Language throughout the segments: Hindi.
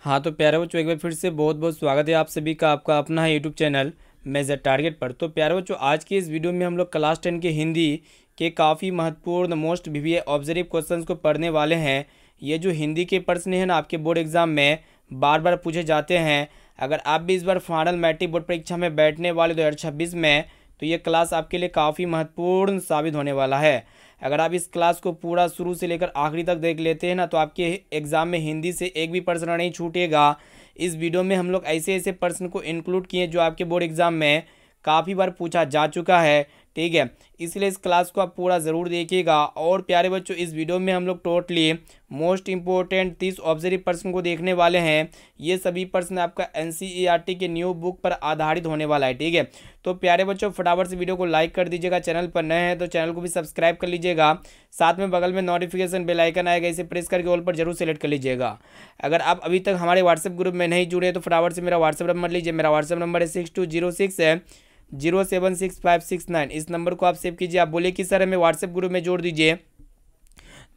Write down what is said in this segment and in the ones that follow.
हाँ तो प्यारे बच्चों, एक बार फिर से बहुत बहुत स्वागत है आप सभी का आपका अपना है यूट्यूब चैनल मेजर टारगेट पर। तो प्यारे बच्चों, आज की इस वीडियो में हम लोग क्लास 10 के हिंदी के काफ़ी महत्वपूर्ण मोस्ट वीवीआई ऑब्जर्व क्वेश्चंस को पढ़ने वाले हैं। ये जो हिंदी के प्रश्न हैं ना, आपके बोर्ड एग्जाम में बार बार पूछे जाते हैं। अगर आप भी इस बार फाइनल मैट्रिक बोर्ड परीक्षा में बैठने वाले 2026 में, तो ये क्लास आपके लिए काफ़ी महत्वपूर्ण साबित होने वाला है। अगर आप इस क्लास को पूरा शुरू से लेकर आखिरी तक देख लेते हैं ना, तो आपके एग्ज़ाम में हिंदी से एक भी प्रश्न नहीं छूटेगा। इस वीडियो में हम लोग ऐसे ऐसे प्रश्न को इंक्लूड किए जो आपके बोर्ड एग्ज़ाम में काफ़ी बार पूछा जा चुका है, ठीक है। इसलिए इस क्लास को आप पूरा ज़रूर देखिएगा। और प्यारे बच्चों, इस वीडियो में हम लोग टोटली मोस्ट इंपॉर्टेंट 30 ऑब्जर्व प्रश्न को देखने वाले हैं। ये सभी प्रश्न आपका एनसीईआरटी के न्यू बुक पर आधारित होने वाला है, ठीक है। तो प्यारे बच्चों, फटाफट से वीडियो को लाइक कर दीजिएगा। चैनल पर नए हैं तो चैनल को भी सब्सक्राइब कर लीजिएगा। साथ में बगल में नोटिफिकेशन बेल आइकन आएगा, इसे प्रेस करके ऑल पर जरूर सेलेक्ट कर लीजिएगा। अगर आप अभी तक हमारे व्हाट्सएप ग्रुप में नहीं जुड़े तो फटाफट से मेरा व्हाट्सएप नंबर लीजिए। मेरा व्हाट्सएप नंबर है 6206076569। इस नंबर को आप सेव कीजिए। आप बोलिए कि सर हमें व्हाट्सएप ग्रुप में जोड़ दीजिए,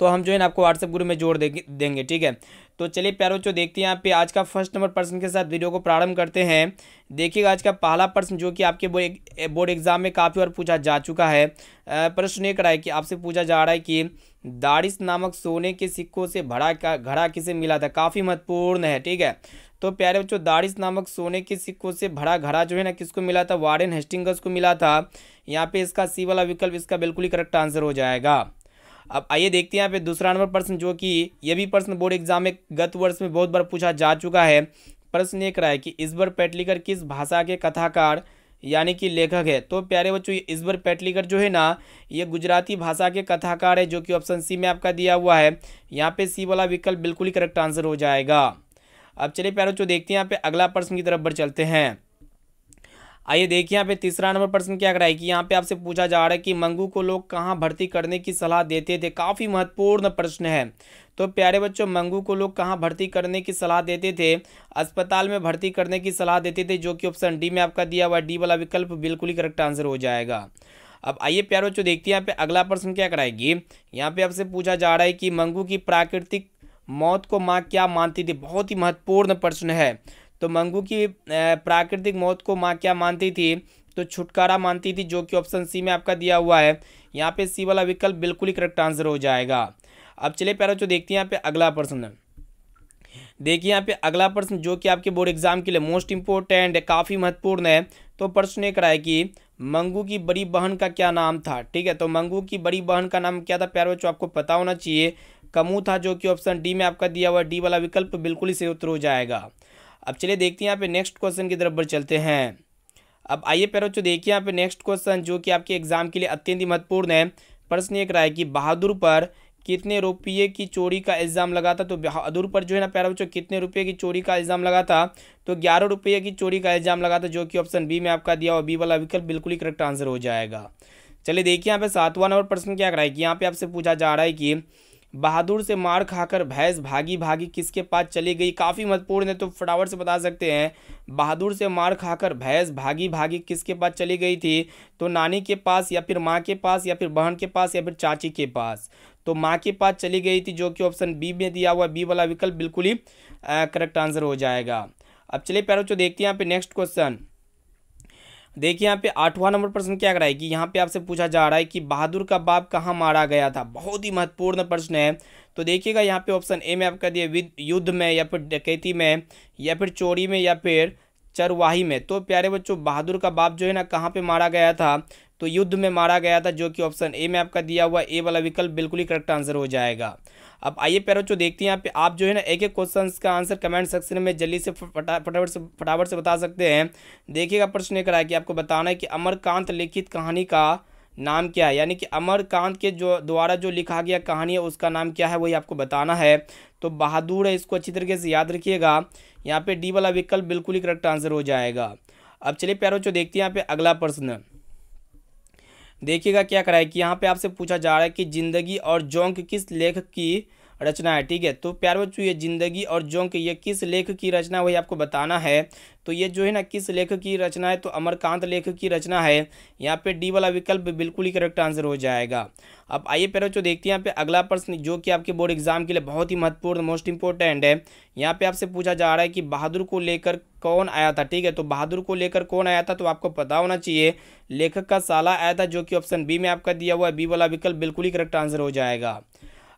तो हम जो है ना आपको व्हाट्सएप ग्रुप में जोड़ देंगे, ठीक है। तो चलिए प्यारे बच्चों, देखते हैं यहाँ पे आज का फर्स्ट नंबर प्रश्न के साथ वीडियो को प्रारंभ करते हैं। देखिएगा आज का पहला प्रश्न जो कि आपके बोर्ड एग्जाम में काफ़ी बार पूछा जा चुका है। प्रश्न ये कराए कि आपसे पूछा जा रहा है कि दारिस नामक सोने के सिक्कों से भरा का घड़ा किसे मिला था। काफ़ी महत्वपूर्ण है, ठीक है। तो प्यारे बच्चों, दारिस नामक सोने के सिक्कों से भरा घड़ा जो है ना किसको मिला था, वारेन हेस्टिंग्स को मिला था। यहाँ पे इसका सी वाला विकल्प इसका बिल्कुल ही करेक्ट आंसर हो जाएगा। अब आइए देखते हैं यहाँ पे दूसरा नंबर प्रश्न, जो कि ये भी प्रश्न बोर्ड एग्जाम में गत वर्ष में बहुत बार पूछा जा चुका है। प्रश्न ये रहा है कि ईश्वर पेटलीकर किस भाषा के कथाकार यानी कि लेखक है। तो प्यारे बच्चों, ये ईश्वर पेटलीकर जो है ना, ये गुजराती भाषा के कथाकार है, जो कि ऑप्शन सी में आपका दिया हुआ है। यहाँ पे सी वाला विकल्प बिल्कुल ही करेक्ट आंसर हो जाएगा। अब चलिए प्यारे बच्चों, देखते हैं यहाँ पे अगला प्रश्न की तरफ बढ़ चलते हैं। आइए देखिए यहाँ पे तीसरा नंबर प्रश्न क्या कराए कि यहाँ पे आपसे पूछा जा रहा है कि मंगू को लोग कहाँ भर्ती करने की सलाह देते थे। काफ़ी महत्वपूर्ण प्रश्न है। तो प्यारे बच्चों, मंगू को लोग कहाँ भर्ती करने की सलाह देते थे, अस्पताल में भर्ती करने की सलाह देते थे, जो कि ऑप्शन डी में आपका दिया हुआ डी वाला विकल्प बिल्कुल ही करेक्ट आंसर हो जाएगा। अब आइए प्यारे बच्चों, देखते हैं यहाँ पे अगला प्रश्न क्या कराएगी। यहाँ पे आपसे पूछा जा रहा है कि मंगू की प्राकृतिक मौत को माँ क्या मानती थी। बहुत ही महत्वपूर्ण प्रश्न है। तो मंगू की प्राकृतिक मौत को माँ क्या मानती थी, तो छुटकारा मानती थी, जो कि ऑप्शन सी में आपका दिया हुआ है। यहाँ पे सी वाला विकल्प बिल्कुल ही करेक्ट आंसर हो जाएगा। अब चलिए प्यारे बच्चों, देखते हैं यहाँ पे अगला प्रश्न। देखिए यहाँ पे अगला प्रश्न जो कि आपके बोर्ड एग्जाम के लिए मोस्ट इंपोर्टेंट है, काफ़ी महत्वपूर्ण है। तो प्रश्न ये कराए कि मंगू की बड़ी बहन का क्या नाम था, ठीक है। तो मंगू की बड़ी बहन का नाम क्या था प्यारे बच्चों, आपको पता होना चाहिए, कमू था, जो कि ऑप्शन डी में आपका दिया हुआ डी वाला विकल्प बिल्कुल ही सही उत्तर हो जाएगा। अब चलिए देखते हैं यहाँ पे नेक्स्ट क्वेश्चन की तरफ बढ़ चलते हैं। अब आइए प्यारे बच्चों, देखिए यहाँ पे नेक्स्ट क्वेश्चन जो कि आपके एग्जाम के लिए अत्यंत ही महत्वपूर्ण है। प्रश्न ये रहा है कि बहादुर पर कितने रुपये की चोरी का इल्ज़ाम लगा था। तो बहादुर पर जो है ना प्यारे बच्चों कितने रुपये की चोरी का इल्ज़ाम लगा था, तो 11 रुपये की चोरी का इल्ज़ाम लगा था, जो कि ऑप्शन बी में आपका दिया हुआ बी वाला विकल्प बिल्कुल ही करेक्ट आंसर हो जाएगा। चलिए देखिए यहाँ पे सातवां नंबर प्रश्न क्या कराए कि यहाँ पे आपसे पूछा जा रहा है कि बहादुर से मार खाकर भैंस भागी भागी किसके पास चली गई। काफ़ी महत्वपूर्ण है, तो फटाफट से बता सकते हैं। बहादुर से मार खाकर भैंस भागी भागी किसके पास चली गई थी, तो नानी के पास या फिर माँ के पास या फिर बहन के पास या फिर चाची के पास। तो माँ के पास चली गई थी, जो कि ऑप्शन बी में दिया हुआ बी वाला विकल्प बिल्कुल ही करेक्ट आंसर हो जाएगा। अब चलिए प्यारे बच्चों, देखते हैं यहाँ पे नेक्स्ट क्वेश्चन। देखिए यहाँ पे आठवां नंबर प्रश्न क्या कराए कि यहाँ पे आपसे पूछा जा रहा है कि बहादुर का बाप कहाँ मारा गया था। बहुत ही महत्वपूर्ण प्रश्न है। तो देखिएगा यहाँ पे ऑप्शन ए में आपका दिया युद्ध में या फिर डकैती में या फिर चोरी में या फिर चरवाही में। तो प्यारे बच्चों, बहादुर का बाप जो है ना कहाँ पे मारा गया था, तो युद्ध में मारा गया था, जो कि ऑप्शन ए में आपका दिया हुआ ए वाला विकल्प बिल्कुल ही करेक्ट आंसर हो जाएगा। अब आइए प्यारे बच्चों, देखते हैं यहाँ पे आप जो है ना एक एक क्वेश्चन का आंसर कमेंट सेक्शन में जल्दी से फटाफट से बता सकते हैं। देखिएगा प्रश्न ये करा कि आपको बताना है कि अमरकांत लिखित कहानी का नाम क्या है, यानी कि अमरकांत के जो द्वारा जो लिखा गया कहानी है उसका नाम क्या है, वही आपको बताना है। तो बहादुर है, इसको अच्छी तरीके से याद रखिएगा। यहाँ पे डी वाला विकल्प बिल्कुल ही करेक्ट आंसर हो जाएगा। अब चलिए प्यारे बच्चों, देखते हैं यहाँ पे अगला प्रश्न। देखिएगा क्या कराए कि यहाँ पे आपसे पूछा जा रहा है कि जिंदगी और जोंक किस लेखक की रचना है, ठीक है। तो प्यारे बच्चों ये जिंदगी और जोंक ये किस लेखक की रचना है वही आपको बताना है। तो ये जो है ना किस लेखक की रचना है, तो अमरकांत लेखक की रचना है। यहाँ पे डी वाला विकल्प बिल्कुल ही करेक्ट आंसर हो जाएगा। अब आइए प्यारे बच्चों देखते हैं यहाँ पे अगला प्रश्न जो कि आपके बोर्ड एग्जाम के लिए बहुत ही महत्वपूर्ण मोस्ट इंपॉर्टेंट है। यहाँ पे आपसे पूछा जा रहा है कि बहादुर को लेकर कौन आया था, ठीक है। तो बहादुर को लेकर कौन आया था, तो आपको पता होना चाहिए लेखक का साला आया था, जो कि ऑप्शन बी में आपका दिया हुआ है। बी वाला विकल्प बिल्कुल ही करेक्ट आंसर हो जाएगा।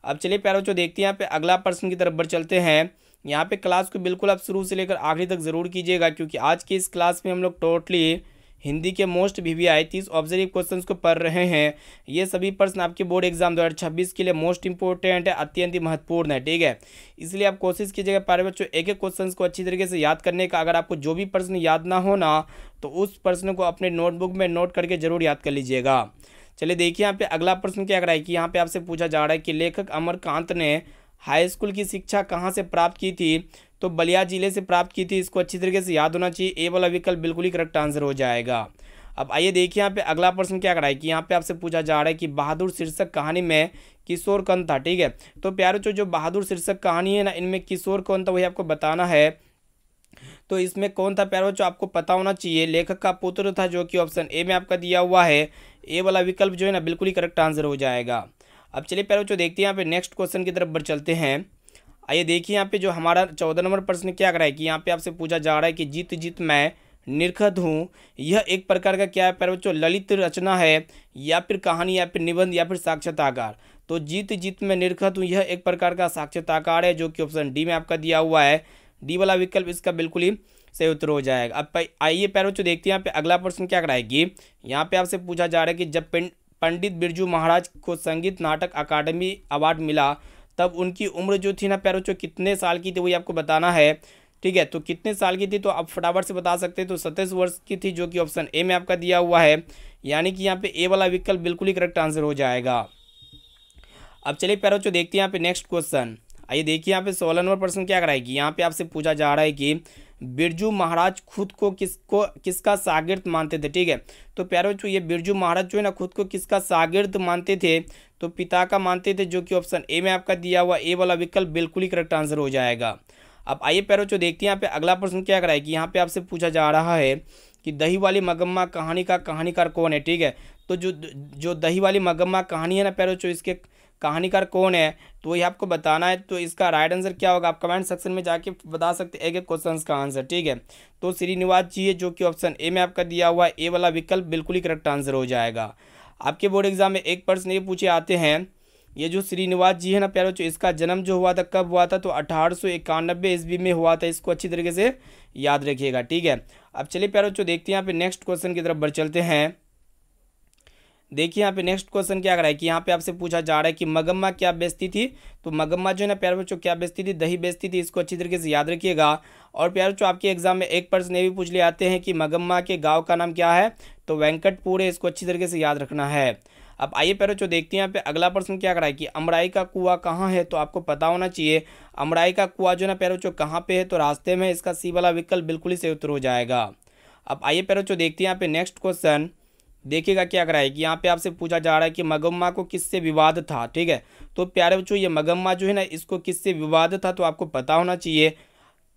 अब चलिए प्यारे बच्चों देखते हैं यहाँ पे अगला प्रश्न की तरफ बढ़ चलते हैं। यहाँ पे क्लास को बिल्कुल आप शुरू से लेकर आखिरी तक जरूर कीजिएगा, क्योंकि आज की इस क्लास में हम लोग टोटली हिंदी के मोस्ट VVI 30 ऑब्जर्व क्वेश्चंस को पढ़ रहे हैं। ये सभी प्रश्न आपके बोर्ड एग्जाम 2026 के लिए मोस्ट इंपॉर्टेंट है, अत्यंत ही महत्वपूर्ण है, ठीक है। इसलिए आप कोशिश कीजिएगा प्यारे बच्चों एक एक क्वेश्चन को अच्छी तरीके से याद करने का। अगर आपको जो भी प्रश्न याद ना हो ना, तो उस प्रश्न को अपने नोटबुक में नोट करके जरूर याद कर लीजिएगा। चलिए देखिए यहाँ पे अगला प्रश्न क्या है कि यहाँ पे आपसे पूछा जा रहा है कि लेखक अमरकांत ने हाई स्कूल की शिक्षा कहाँ से प्राप्त की थी, तो बलिया जिले से प्राप्त की थी। इसको अच्छी तरीके से याद होना चाहिए। ए वाला विकल्प बिल्कुल ही करेक्ट आंसर हो जाएगा। अब आइए देखिए यहाँ पे अगला प्रश्न क्या है कि यहाँ पे आपसे पूछा जा रहा है कि बहादुर शीर्षक कहानी में किशोर कौन था, ठीक है। तो प्यारे जो बहादुर शीर्षक कहानी है ना, इनमें किशोर कौन था वही आपको बताना है। तो इसमें कौन था प्यारे बच्चों आपको पता होना चाहिए। लेखक का पुत्र था, जो कि ऑप्शन ए में आपका दिया हुआ है। ए वाला विकल्प जो है ना बिल्कुल ही करेक्ट आंसर हो जाएगा। अब चलिए प्यारे बच्चों देखते हैं यहाँ पे नेक्स्ट क्वेश्चन की तरफ बढ़ चलते हैं। आइए देखिए यहाँ पे जो हमारा 14 नंबर प्रश्न क्या कर रहा है कि यहाँ पे आपसे पूछा जा रहा है कि जीत जीत मैं निरखत हूँ, यह एक प्रकार का क्या है प्यारे बच्चों, ललित रचना है या फिर कहानी या फिर निबंध या फिर साक्षात्कार। तो जीत जीत मैं निरखत हूँ यह एक प्रकार का साक्षात्कार है, जो कि ऑप्शन डी में आपका दिया हुआ है। डी वाला विकल्प इसका बिल्कुल ही सही उत्तर हो जाएगा। अब आइए प्यारे बच्चों देखते हैं यहाँ पे अगला प्रश्न क्या कराएगी। यहाँ पे आपसे पूछा जा रहा है कि जब पंडित बिरजू महाराज को संगीत नाटक अकादमी अवार्ड मिला, तब उनकी उम्र जो थी ना प्यारे बच्चों कितने साल की थी वही आपको बताना है, ठीक है। तो कितने साल की थी तो आप फटाफट से बता सकते हैं। तो 27 वर्ष की थी, जो कि ऑप्शन ए में आपका दिया हुआ है। यानी कि यहाँ पे ए वाला विकल्प बिल्कुल ही करेक्ट आंसर हो जाएगा। अब चलिए प्यारे बच्चों देखते हैं यहाँ पे नेक्स्ट क्वेश्चन। आइए देखिए यहाँ पे 16 नंबर प्रश्न क्या कराएगी। यहाँ पे आपसे पूछा जा रहा है कि बिरजू महाराज खुद को किसका शागिर्द मानते थे, ठीक है। तो प्यारे बच्चों ये बिरजू महाराज जो है ना खुद को किसका शागिर्द मानते थे, तो पिता का मानते थे, जो कि ऑप्शन ए में आपका दिया हुआ ए वाला विकल्प बिल्कुल ही करेक्ट आंसर हो जाएगा। अब आइए प्यारे बच्चों देखते हैं यहाँ पे अगला प्रश्न क्या कराएगी। यहाँ पे आपसे पूछा जा रहा है कि दही वाली मगम्मा कहानी का कहानीकार कौन है, ठीक है। तो जो दही वाली मगम्मा कहानी है ना प्यारे बच्चों, इसके कहानीकार कौन है तो वही आपको बताना है। तो इसका राइट आंसर क्या होगा आप कमेंट सेक्शन में जाके बता सकते हैं एक एक क्वेश्चन का आंसर, ठीक है। तो श्रीनिवास जी है, जो कि ऑप्शन ए में आपका दिया हुआ है। ए वाला विकल्प बिल्कुल ही करेक्ट आंसर हो जाएगा। आपके बोर्ड एग्जाम में एक प्रश्न ये पूछे आते हैं, ये जो श्रीनिवास जी है ना प्यारे बच्चों, इसका जन्म जो हुआ था कब हुआ था, तो 1891 ईस्वी में हुआ था। इसको अच्छी तरीके से याद रखिएगा, ठीक है। अब चलिए प्यारे बच्चों देखते हैं यहाँ पे नेक्स्ट क्वेश्चन की तरफ बढ़ चलते हैं। देखिए यहाँ पे नेक्स्ट क्वेश्चन क्या कर रहा है कि यहाँ पे आपसे पूछा जा रहा है कि मगम्मा क्या बेचती थी। तो मगम्मा जो है ना प्यारे बच्चों क्या बेचती थी, दही बेचती थी। इसको अच्छी तरीके से याद रखिएगा। और प्यारे बच्चों आपके एग्जाम में एक प्रश्न ये भी पूछ ले आते हैं कि मगम्मा के गाँव का नाम क्या है, तो वेंकटपुर है। इसको अच्छी तरीके से याद रखना है। अब आइए प्यारे बच्चों देखते हैं यहाँ पे अगला प्रश्न क्या कराए कि अमराई का कुआं कहाँ है, तो आपको पता होना चाहिए अमराई का कुआं जो है ना प्यारे बच्चों कहाँ पे है, तो रास्ते में। इसका सी वाला विकल्प बिल्कुल ही सही उत्तर हो जाएगा। अब आइए प्यारे बच्चों देखते हैं यहाँ पे नेक्स्ट क्वेश्चन। देखिएगा क्या कराए कि यहाँ पे आपसे पूछा जा रहा है कि मगम्मा को किससे विवाद था, ठीक है। तो प्यारे बच्चों ये मगम्मा जो है ना इसको किससे विवाद था, तो आपको पता होना चाहिए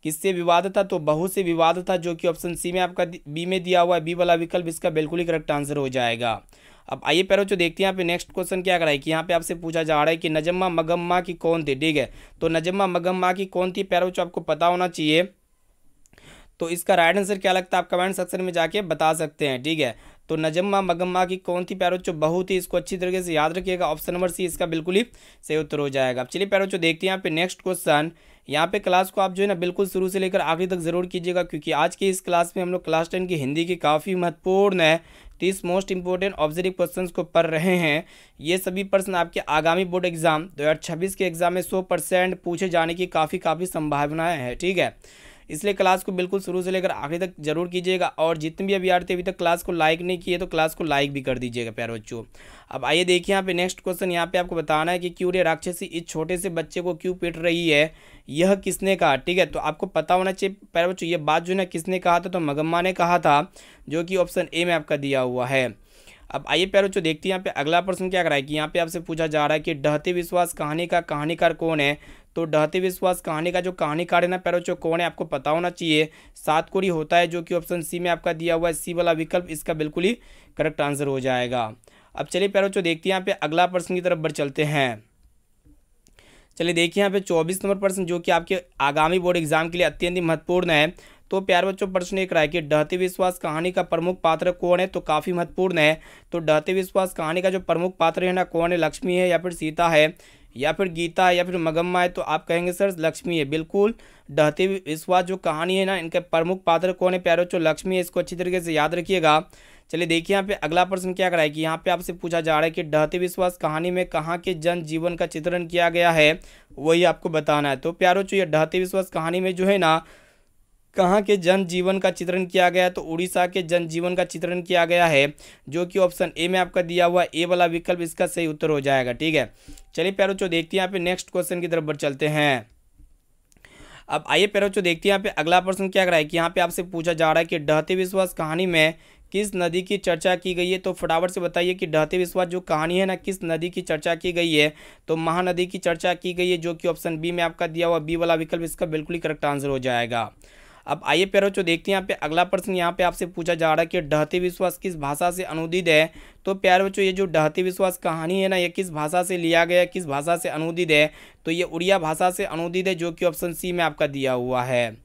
किससे विवाद था, तो बहू से विवाद था, जो कि ऑप्शन सी में आपका बी में दिया हुआ है। बी वाला विकल्प इसका बिल्कुल ही करेक्ट आंसर हो जाएगा। अब आइए प्यारे बच्चों देखते हैं यहाँ पे नेक्स्ट क्वेश्चन क्या कराए कि यहाँ पे आपसे पूछा जा रहा है कि नजम्मा मगम्मा की कौन थी, ठीक है। तो नजम्मा मगम्मा की कौन थी प्यारे बच्चों आपको पता होना चाहिए। तो इसका राइट आंसर क्या लगता है आप कमेंट सेक्शन में जाके बता सकते हैं, ठीक है। तो नजम्मा मगम्मा की कौन थी प्यारे बच्चों, बहू थी। इसको अच्छी तरीके से याद रखिएगा। ऑप्शन नंबर सी इसका बिल्कुल ही सही उत्तर हो जाएगा। अब चलिए प्यारे बच्चों देखते हैं यहाँ पे नेक्स्ट क्वेश्चन। यहाँ पे क्लास को आप जो है ना बिल्कुल शुरू से लेकर आखिरी तक जरूर कीजिएगा, क्योंकि आज की इस क्लास में हम लोग क्लास 10 की हिंदी की काफ़ी महत्वपूर्ण है 30 मोस्ट इंपोर्टेंट ऑब्जर्व क्वेश्चंस को पढ़ रहे हैं। ये सभी प्रश्न आपके आगामी बोर्ड एग्जाम 2026 के एग्जाम में 100% पूछे जाने की काफ़ी संभावनाएं हैं, ठीक है। इसलिए क्लास को बिल्कुल शुरू से लेकर आखिरी तक जरूर कीजिएगा। और जितने भी अभ्यर्थी अभी तक क्लास को लाइक नहीं किए तो क्लास को लाइक भी कर दीजिएगा प्यारे बच्चों। अब आइए देखिए यहाँ पे नेक्स्ट क्वेश्चन। यहाँ पे आपको बताना है कि क्यों रे राक्षसी इस छोटे से बच्चे को क्यों पीट रही है, यह किसने कहा, ठीक है। तो आपको पता होना चाहिए प्यारे बच्चों ये बात जो है ना किसने कहा था, तो मगम्मा ने कहा था, जो कि ऑप्शन ए में आपका दिया हुआ है। अब आइए प्यारे बच्चों देखते हैं यहाँ पे अगला प्रश्न क्या कराए कि यहाँ पे आपसे पूछा जा रहा है कि ढहते विश्वास कहानी का कहानीकार कौन है। तो ढहते विश्वास कहानी का जो कहानीकार है ना प्यारे बच्चों कौन है आपको पता होना चाहिए। सातकोरी होता है जो कि ऑप्शन सी में आपका दिया हुआ है, सी वाला विकल्प इसका बिल्कुल ही करेक्ट आंसर हो जाएगा। अब चलिए प्यारे बच्चों देखते हैं यहाँ पे अगला प्रश्न की तरफ बढ़ चलते हैं। चलिए देखिए यहाँ पे 24 नंबर प्रश्न जो कि आपके आगामी बोर्ड एग्जाम के लिए अत्यंत महत्वपूर्ण है। तो प्यारे बच्चों प्रश्न एक रहा है कि ढहते विश्वास कहानी का प्रमुख पात्र कौन है। तो काफ़ी महत्वपूर्ण है। तो ढहते विश्वास कहानी का जो प्रमुख पात्र है ना कौन है, लक्ष्मी है या फिर सीता है या फिर गीता है या फिर मगम्मा है। तो आप कहेंगे सर लक्ष्मी है। बिल्कुल, ढहते विश्वास जो कहानी है ना इनका प्रमुख पात्र कौन है प्यारे बच्चों, लक्ष्मी है। इसको अच्छी तरीके से याद रखिएगा। चलिए देखिए यहाँ पे अगला प्रश्न क्या कराए कि यहाँ पे आपसे पूछा जा रहा है कि ढहते विश्वास कहानी में कहाँ के जन जीवन का चित्रण किया गया है, वही आपको बताना है। तो प्यारे बच्चों ये ढहते विश्वास कहानी में जो है ना कहाँ के जन जीवन का चित्रण किया गया है, तो उड़ीसा के जन जीवन का चित्रण किया गया है जो कि ऑप्शन ए में आपका दिया हुआ ए वाला विकल्प इसका सही उत्तर हो जाएगा। ठीक है, चलिए प्यारे बच्चों देखते हैं यहाँ पे नेक्स्ट क्वेश्चन की तरफ बढ़ चलते हैं। अब आइए प्यारे बच्चों देखते हैं यहाँ पे अगला प्रश्न क्या कराए कि यहाँ पे आपसे पूछा जा रहा है कि ढहते विश्वास कहानी में किस नदी की चर्चा की गई है। तो फटाफट से बताइए कि ढहते विश्वास जो कहानी है ना किस नदी की चर्चा की गई है। तो महानदी की चर्चा की गई है जो कि ऑप्शन बी में आपका दिया हुआ बी वाला विकल्प इसका बिल्कुल ही करेक्ट आंसर हो जाएगा। अब आइए प्यारे बच्चों देखते हैं यहाँ पे अगला प्रश्न यहाँ पे आपसे पूछा जा रहा है कि ढहते विश्वास किस भाषा से अनुदित है। तो प्यारे बच्चों ये जो ढहते विश्वास कहानी है ना ये किस भाषा से लिया गया है, किस भाषा से अनुदित है। तो ये उड़िया भाषा से अनुदित है जो कि ऑप्शन सी में आपका दिया हुआ है।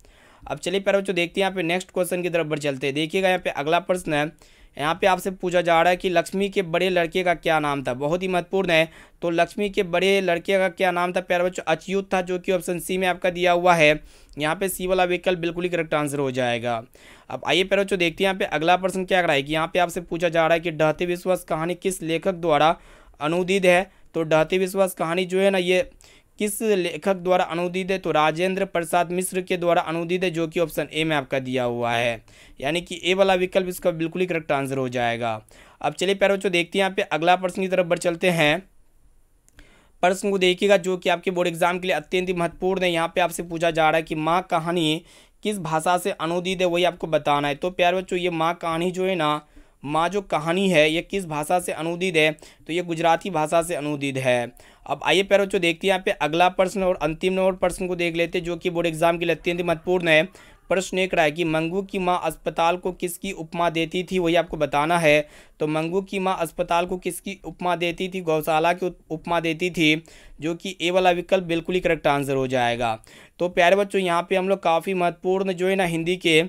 अब चलिए प्यारे बच्चों देखते हैं यहाँ पे नेक्स्ट क्वेश्चन की तरफ बढ़ चलते हैं। देखिएगा यहाँ पे अगला प्रश्न है, यहाँ पे आपसे पूछा जा रहा है कि लक्ष्मी के बड़े लड़के का क्या नाम था। बहुत ही महत्वपूर्ण है। तो लक्ष्मी के बड़े लड़के का क्या नाम था प्यारे बच्चों, अच्युत था जो कि ऑप्शन सी में आपका दिया हुआ है। यहाँ पे सी वाला विकल्प बिल्कुल ही करेक्ट आंसर हो जाएगा। अब आइए प्यारे बच्चों देखते हैं यहाँ पे अगला प्रश्न क्या कराएगी। यहाँ पे आपसे पूछा जा रहा है कि ढहते विश्वास कहानी किस लेखक द्वारा अनुदित है। तो ढहते विश्वास कहानी जो है ना ये किस लेखक द्वारा अनुदित है। तो राजेंद्र प्रसाद मिश्र के द्वारा अनुदित है जो कि ऑप्शन ए में आपका दिया हुआ है, यानी कि ए वाला विकल्प इसका बिल्कुल ही करेक्ट आंसर हो जाएगा। अब चलिए प्यारे बच्चों देखते हैं यहाँ पे अगला प्रश्न की तरफ बढ़ चलते हैं। प्रश्न को देखिएगा जो कि आपके बोर्ड एग्जाम के लिए अत्यंत ही महत्वपूर्ण है। यहाँ पे आपसे पूछा जा रहा है कि माँ कहानी किस भाषा से अनुदित है, वही आपको बताना है। तो प्यारे बच्चों ये माँ कहानी जो है ना, माँ जो कहानी है ये किस भाषा से अनुदित है। तो ये गुजराती भाषा से अनुदित है। अब आइए प्यारे बच्चों देखते हैं यहाँ पे अगला प्रश्न और अंतिम नंबर प्रश्न को देख लेते हैं जो कि बोर्ड एग्जाम के लिए अत्यंत महत्वपूर्ण है। प्रश्न एक रहा है कि मंगू की माँ अस्पताल को किसकी उपमा देती थी, वही आपको बताना है। तो मंगू की माँ अस्पताल को किसकी उपमा देती थी, गौशाला की उपमा देती थी जो कि ए वाला विकल्प बिल्कुल ही करेक्ट आंसर हो जाएगा। तो प्यारे बच्चों यहाँ पे हम लोग काफ़ी महत्वपूर्ण जो है ना हिंदी के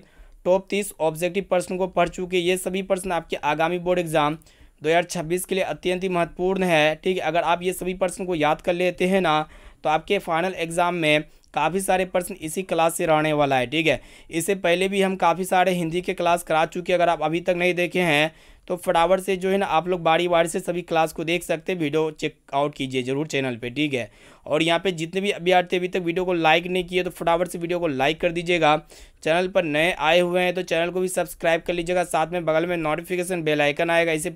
टॉप 30 ऑब्जेक्टिव प्रश्न को पढ़ चुके। ये सभी प्रश्न आपके आगामी बोर्ड एग्जाम 2026 के लिए अत्यंत ही महत्वपूर्ण है। ठीक है, अगर आप ये सभी प्रश्न को याद कर लेते हैं ना तो आपके फाइनल एग्जाम में काफ़ी सारे प्रश्न इसी क्लास से रहने वाला है। ठीक है, इससे पहले भी हम काफ़ी सारे हिंदी के क्लास करा चुके हैं। अगर आप अभी तक नहीं देखे हैं तो फटाफट से जो है ना आप लोग बारी बारी से सभी क्लास को देख सकते हैं। वीडियो चेकआउट कीजिए जरूर चैनल पे। ठीक है, और यहाँ पे जितने भी अभ्यर्थी अभी तक वीडियो को लाइक नहीं किए तो फटाफट से वीडियो को लाइक कर दीजिएगा। चैनल पर नए आए हुए हैं तो चैनल को भी सब्सक्राइब कर लीजिएगा। साथ में बगल में नोटिफिकेशन बेल आइकन आएगा, इसे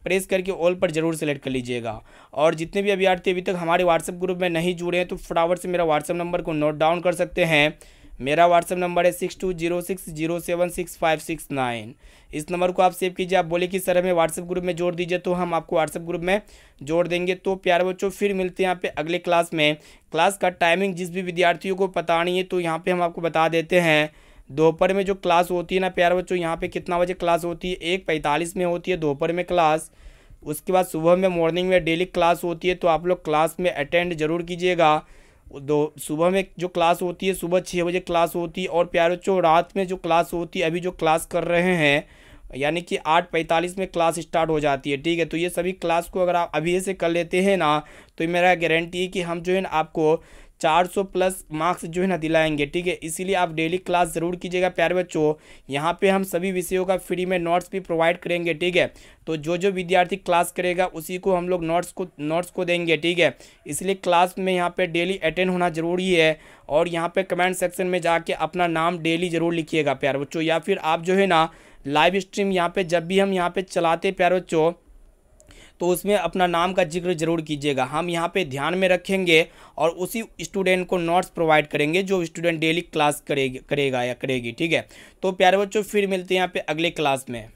प्रेस करके ऑल पर जरूर सेलेक्ट कर लीजिएगा। और जितने भी अभ्यर्थी अभी तक हमारे व्हाट्सएप ग्रुप में नहीं जुड़े हैं तो फटाफट से मेरा व्हाट्सएप नंबर को नोट डाउन कर सकते हैं। मेरा व्हाट्सएप नंबर है 6206076569। इस नंबर को आप सेव कीजिए। आप बोले कि सर हमें व्हाट्सएप ग्रुप में जोड़ दीजिए तो हम आपको व्हाट्सएप ग्रुप में जोड़ देंगे। तो प्यारे बच्चों फिर मिलते हैं यहाँ पे अगले क्लास में। क्लास का टाइमिंग जिस भी विद्यार्थियों को पता नहीं है तो यहाँ पे हम आपको बता देते हैं। दोपहर में जो क्लास होती है ना प्यारे बच्चों, यहाँ पे कितना बजे क्लास होती है, 1:45 में होती है दोपहर में क्लास। उसके बाद सुबह में मॉर्निंग में डेली क्लास होती है तो आप लोग क्लास में अटेंड जरूर कीजिएगा। सुबह में जो क्लास होती है सुबह 6 बजे क्लास होती है। और प्यारे बच्चों रात में जो क्लास होती है अभी जो क्लास कर रहे हैं यानी कि 8:45 में क्लास स्टार्ट हो जाती है। ठीक है, तो ये सभी क्लास को अगर आप अभी से कर लेते हैं ना तो मेरा गारंटी है कि हम जो है ना आपको 400 प्लस मार्क्स जो है ना दिलाएंगे। ठीक है, इसीलिए आप डेली क्लास ज़रूर कीजिएगा प्यारे बच्चों। यहाँ पे हम सभी विषयों का फ्री में नोट्स भी प्रोवाइड करेंगे। ठीक है, तो जो विद्यार्थी क्लास करेगा उसी को हम लोग नोट्स को देंगे। ठीक है, इसलिए क्लास में यहाँ पे डेली अटेंड होना ज़रूरी है। और यहाँ पे कमेंट सेक्शन में जाके अपना नाम डेली ज़रूर लिखिएगा प्यारे बच्चों। या फिर आप जो है ना लाइव स्ट्रीम यहाँ पे जब भी हम यहाँ पे चलाते प्यारे बच्चों तो उसमें अपना नाम का जिक्र जरूर कीजिएगा। हम यहाँ पे ध्यान में रखेंगे और उसी स्टूडेंट को नोट्स प्रोवाइड करेंगे जो स्टूडेंट डेली क्लास करेगा या करेगी। ठीक है, तो प्यारे बच्चों फिर मिलते हैं यहाँ पे अगले क्लास में।